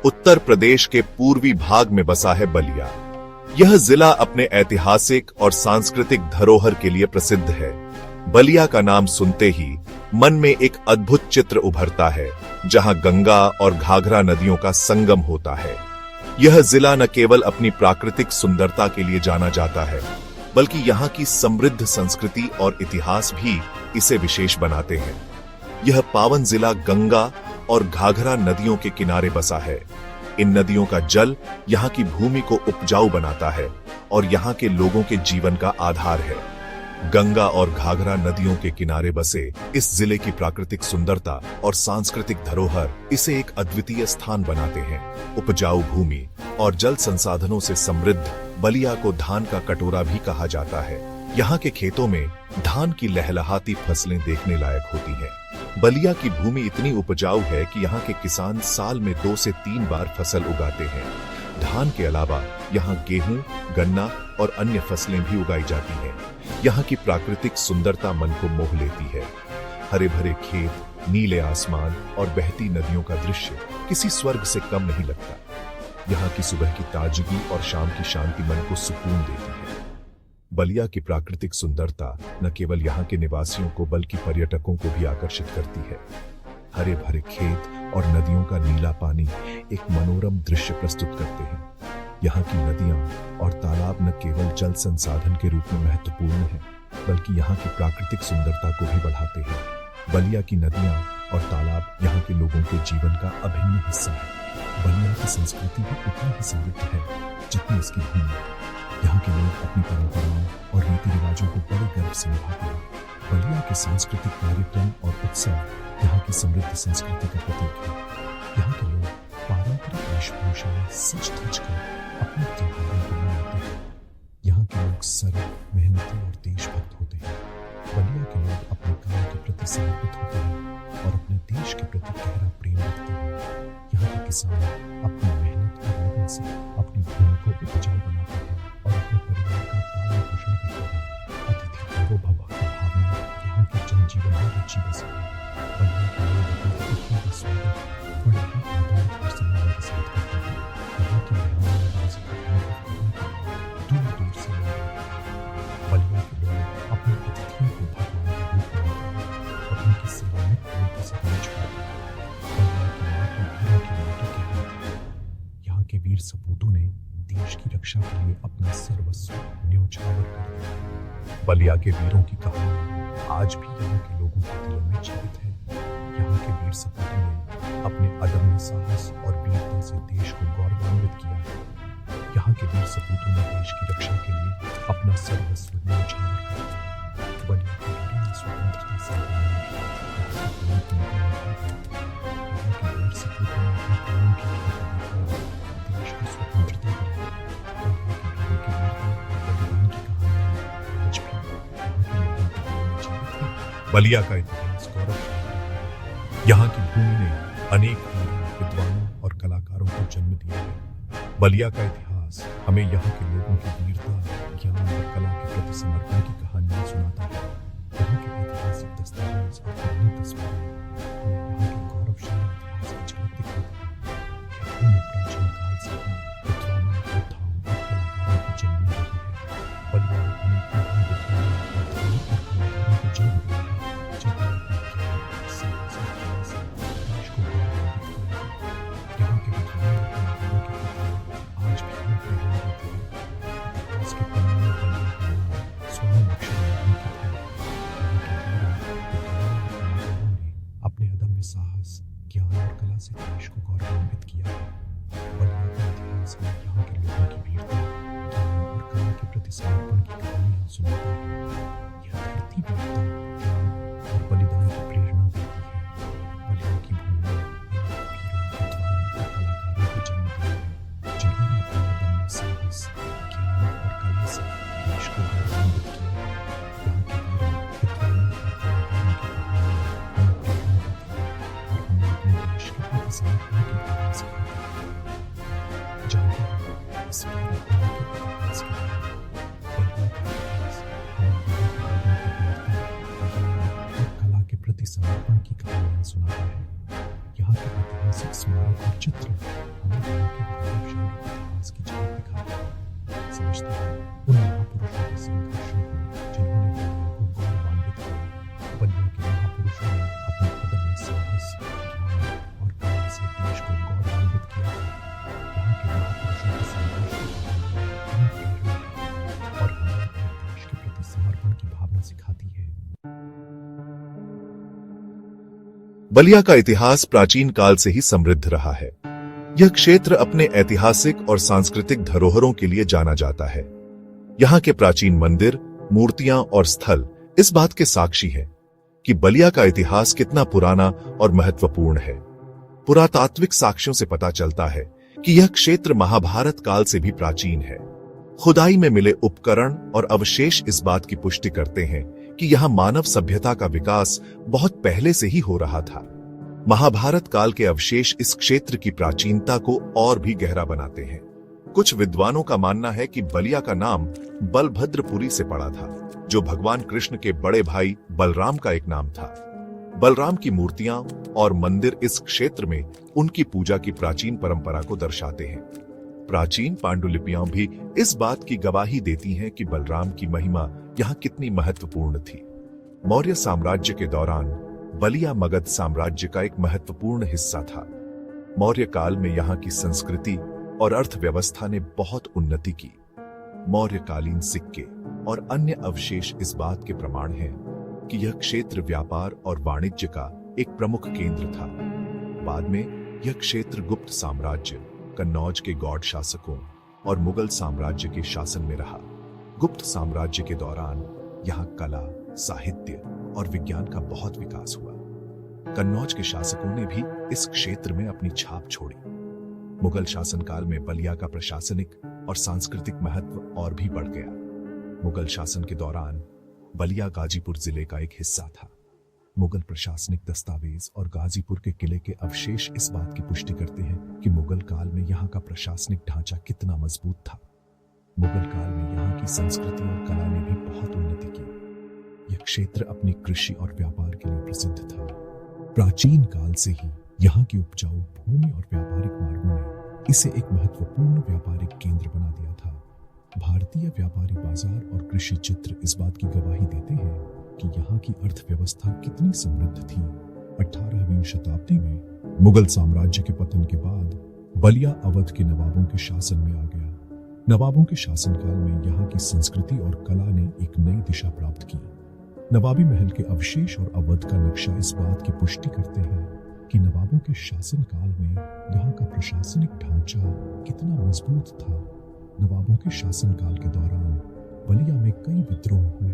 उत्तर प्रदेश के पूर्वी भाग में बसा है बलिया। यह जिला अपने ऐतिहासिक और सांस्कृतिक धरोहर के लिए प्रसिद्ध है। बलिया का नाम सुनते ही मन में एक अद्भुत चित्र उभरता है, जहां गंगा और घाघरा नदियों का संगम होता है। यह जिला न केवल अपनी प्राकृतिक सुंदरता के लिए जाना जाता है, बल्कि यहाँ की समृद्ध संस्कृति और इतिहास भी इसे विशेष बनाते हैं। यह पावन जिला गंगा और घाघरा नदियों के किनारे बसा है। इन नदियों का जल यहाँ की भूमि को उपजाऊ बनाता है और यहाँ के लोगों के जीवन का आधार है। गंगा और घाघरा नदियों के किनारे बसे इस जिले की प्राकृतिक सुंदरता और सांस्कृतिक धरोहर इसे एक अद्वितीय स्थान बनाते हैं। उपजाऊ भूमि और जल संसाधनों से समृद्ध बलिया को धान का कटोरा भी कहा जाता है। यहाँ के खेतों में धान की लहलहाती फसलें देखने लायक होती हैं। बलिया की भूमि इतनी उपजाऊ है कि यहाँ के किसान साल में 2 से 3 बार फसल उगाते हैं। धान के अलावा यहाँ गेहूं, गन्ना और अन्य फसलें भी उगाई जाती हैं। यहाँ की प्राकृतिक सुंदरता मन को मोह लेती है। हरे भरे खेत, नीले आसमान और बहती नदियों का दृश्य किसी स्वर्ग से कम नहीं लगता। यहाँ की सुबह की ताजगी और शाम की शांति मन को सुकून देती है। बलिया की प्राकृतिक सुंदरता न केवल यहाँ के निवासियों को बल्कि पर्यटकों को भी आकर्षित करती है। हरे भरे खेत और नदियों का नीला पानी एक मनोरम दृश्य प्रस्तुत करते हैं। यहाँ की नदियां और तालाब न केवल जल संसाधन के रूप में महत्वपूर्ण हैं, बल्कि यहाँ की प्राकृतिक सुंदरता को भी बढ़ाते हैं। बलिया की नदियां और तालाब यहाँ के लोगों के जीवन का अभिन्न हिस्सा है। बलिया की संस्कृति भी उतनी ही समृद्ध है जितनी इसकी भूमि। यहाँ के लोग अपनी परंपराओं और रीति रिवाजों को बड़े गर्व से निभाते हैं। बलिया के सांस्कृतिक कार्यक्रम और उत्सव यहाँ की समृद्ध संस्कृति का प्रतीक है। यहाँ के लोग पारंपरिक वेशभूषा में सज धज कर अपने त्योहारों को मनाते हैं। यहाँ के लोग सरल, मेहनती और देशभक्त होते हैं। बलिया के लोग अपने काम के प्रति समर्पित होते हैं और अपने देश के प्रति गहरा प्रेम रखते हैं। यहाँ के किसान अपनी मेहनत और लगन से अपनी भूमि को उपजाऊ बनाते हैं और अपने परिवार का पालन पोषण करते हैं। अतिथि देवो भव की भावना यहाँ के जनजीवन में रुचि बसी है। बलिया के लोग अपने अतिथियों का स्वागत बड़े ही आदर और सम्मान के साथ करते हैं। यहाँ की मेहमान नवाजी का अनुभव करने के लिए दूर दूर से लोग आते हैं। बलिया के लोग अपने अतिथियों को भगवान का रूप मानते हैं और उनकी सेवा में उनका सपना छुपाते हैं। बलिया की माटी वीरों की माटी कहलाती है। यहाँ के वीर सपूतों ने देश की रक्षा के लिए अपना सर्वस्व न्योछावर कर दिया। बलिया के वीरों की कहानी आज भी यहाँ के लोगों के दिलों में जीवित है। यहाँ के वीर सपूतों ने अपने अदम्य साहस और वीरता से देश को गौरवान्वित किया है। यहाँ के वीर सपूतों ने देश की रक्षा के लिए अपना सर्वस्व न्योछावर कर दिया। बलिया के वीरों ने स्वतंत्रता संग्राम में यहाँ के वीर सपूतों ने अपने प्राणों की आहुति देकर देश को स्वतंत्रता दिलाई। बलिया के वीरों की वीरता और बलिदान की कहानियां आज भी यहाँ के लोगों के दिलों में जीवित है। बलिया का इतिहास गौरवशाली रहा है। यहाँ की भूमि ने अनेक वीरों, विद्वानों और कलाकारों को जन्म दिया है। बलिया का इतिहास हमें यहाँ के लोगों की वीरता, ज्ञान और कला के प्रति समर्पण की कहानियां सुनाता है। यहाँ के ऐतिहासिक दस्तावेज और पुरानी तस्वीरें हमें यहाँ के गौरवशाली इतिहास की झलक दिखाती हैं। यह भूमि प्राचीन काल से ही विद्वानों, योद्धाओं और कलाकारों को जन्म दे रही है। बलिया ने अनेक महान विद्वानों, योद्धाओं और कलाकारों को जन्म दिया है, जिन्होंने अपने ज्ञान, साहस और कला से देश को गौरवान्वित किया है। यहाँ के विद्वानों और कलाकारों की कथाएं आज भी हमें प्रेरणा देती हैं। इतिहास के पन्नों में बलिया का नाम स्वर्ण अक्षरों में अंकित है। यहाँ के वीरों, विद्वानों और कलाकारों ने अपने अदम्य साहस, ज्ञान और कला से देश को गौरवान्वित किया है। बलिया का इतिहास हमें यहाँ के लोगों की वीरता, ज्ञान और कला के प्रति समर्पण की कहानियां सुनाता है। यह धरती वीरता, ज्ञान और बलिदान की प्रेरणा देती है। बलिया की भूमि ने अनेक वीरों, विद्वानों और कलाकारों को जन्म दिया है, जिन्होंने अपने अदम्य साहस, ज्ञान और कला से देश को गौरवान्वित किया है। यहाँ के वीरों, विद्वानों और कलाकारों की कहानियां हमें प्रेरणा देती है और हमें अपने देश के प्रति समर्पण की भावना सिखाती है। जानते हैं इस वीर भूमि के इतिहास के बारे में। बलिया का इतिहास हमें यहाँ के लोगों की वीरता, ज्ञान और कला के प्रति समर्पण की कहानियां सुनाता है। यहाँ के ऐतिहासिक स्मारक और चित्र हमें यहाँ के गौरवशाली इतिहास की झलक दिखाते हैं। समझते हैं उन महापुरुषों के संघर्षों को जिन्होंने बलिया को गौरवान्वित किया। बलिया के महापुरुषों ने अपने अदम्य साहस, ज्ञान और कला से देश को गौरवान्वित किया है। यहाँ के महापुरुषों के संघर्ष की कहानियां हमें प्रेरणा देती हैं और हमें अपने देश के प्रति समर्पण की भावना सिखाती है। बलिया का इतिहास प्राचीन काल से ही समृद्ध रहा है। यह क्षेत्र अपने ऐतिहासिक और सांस्कृतिक धरोहरों के लिए जाना जाता है। यहाँ के प्राचीन मंदिर, मूर्तियां और स्थल इस बात के साक्षी हैं कि बलिया का इतिहास कितना पुराना और महत्वपूर्ण है। पुरातात्विक साक्ष्यों से पता चलता है कि यह क्षेत्र महाभारत काल से भी प्राचीन है। खुदाई में मिले उपकरण और अवशेष इस बात की पुष्टि करते हैं कि यहां मानव सभ्यता का विकास बहुत पहले से ही हो रहा था। महाभारत काल के अवशेष इस क्षेत्र की प्राचीनता को और भी गहरा बनाते हैं। कुछ विद्वानों का मानना है कि बलिया का नाम बलभद्रपुरी से पड़ा था, जो भगवान कृष्ण के बड़े भाई बलराम का एक नाम था। बलराम की मूर्तियां और मंदिर इस क्षेत्र में उनकी पूजा की प्राचीन परंपरा को दर्शाते हैं। प्राचीन पांडुलिपियां भी इस बात की गवाही देती हैं कि बलराम की महिमा यहाँ कितनी महत्वपूर्ण थी। मौर्य साम्राज्य के दौरान बलिया मगध साम्राज्य का एक महत्वपूर्ण हिस्सा था। मौर्य काल में यहाँ की संस्कृति और अर्थव्यवस्था ने बहुत उन्नति की। मौर्यकालीन सिक्के और अन्य अवशेष इस बात के प्रमाण हैं कि यह क्षेत्र व्यापार और वाणिज्य का एक प्रमुख केंद्र था। बाद में यह क्षेत्र गुप्त साम्राज्य, कन्नौज के गौड़ शासकों और मुगल साम्राज्य के शासन में रहा। गुप्त साम्राज्य के दौरान यहाँ कला, साहित्य और विज्ञान का बहुत विकास हुआ। कन्नौज के शासकों ने भी इस क्षेत्र में अपनी छाप छोड़ी। मुगल शासनकाल में बलिया का प्रशासनिक और सांस्कृतिक महत्व और भी बढ़ गया। मुगल शासन के दौरान बलिया गाजीपुर जिले का एक हिस्सा था। मुगल प्रशासनिक दस्तावेज और गाजीपुर के किले के अवशेष इस बात की पुष्टि करते हैं कि मुगल काल में यहाँ का प्रशासनिक ढांचा कितना मजबूत था। मुगल काल में यहाँ की संस्कृति और कला ने भी बहुत उन्नति की। यह क्षेत्र अपनी कृषि और व्यापार के लिए प्रसिद्ध था। प्राचीन काल से ही यहाँ की उपजाऊ भूमि और व्यापारिक मार्गों ने इसे एक महत्वपूर्ण व्यापारिक केंद्र बना दिया था। भारतीय व्यापारी बाजार और कृषि चित्र इस बात की गवाही देते हैं कि यहाँ की अर्थव्यवस्था कितनी समृद्ध थी। 18वीं शताब्दी में मुगल साम्राज्य के पतन के बाद बलिया अवध के नवाबों के शासन में आ गया। नवाबों के शासनकाल में यहाँ की संस्कृति और कला ने एक नई दिशा प्राप्त की। नवाबी महल के अवशेष और अवध का नक्शा इस बात की पुष्टि करते हैं कि नवाबों के शासनकाल में यहाँ का प्रशासनिक ढांचा कितना मजबूत था। नवाबों के शासनकाल के दौरान बलिया में कई विद्रोह हुए।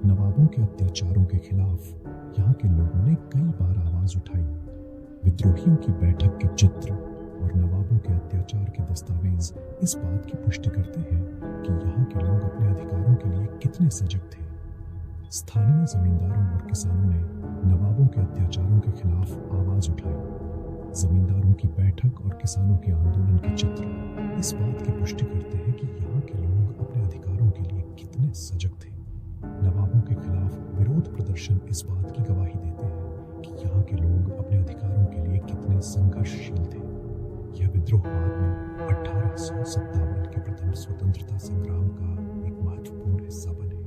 नवाबों के अत्याचारों के खिलाफ यहाँ के लोगों ने कई बार आवाज उठाई। विद्रोहियों की बैठक के चित्र और नवाबों के अत्याचार के दस्तावेज इस बात की पुष्टि करते हैं कि यहाँ के लोग अपने अधिकारों के लिए कितने सजग थे। स्थानीय जमींदारों और किसानों ने नवाबों के अत्याचारों के खिलाफ आवाज उठाई। जमींदारों की बैठक और किसानों के आंदोलन के चित्र इस बात की पुष्टि करते हैं कि यहाँ के लोग अपने अधिकारों के लिए कितने सजग थे। नवाबों के खिलाफ विरोध प्रदर्शन इस बात की गवाही देते हैं कि यहाँ के लोग अपने अधिकारों के लिए कितने संघर्षशील थे। यह विद्रोह बाद में 1857 के प्रथम स्वतंत्रता संग्राम का एक महत्वपूर्ण हिस्सा बने।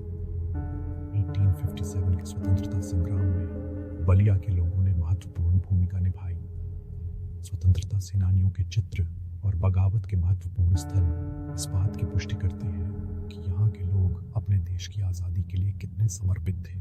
1857 के स्वतंत्रता संग्राम में बलिया के लोगों ने महत्वपूर्ण भूमिका निभाई। स्वतंत्रता सेनानियों के चित्र और बगावत के महत्वपूर्ण स्थल इस बात की पुष्टि करते हैं कि यहाँ के लोग अपने देश की आजादी के लिए कितने समर्पित थे।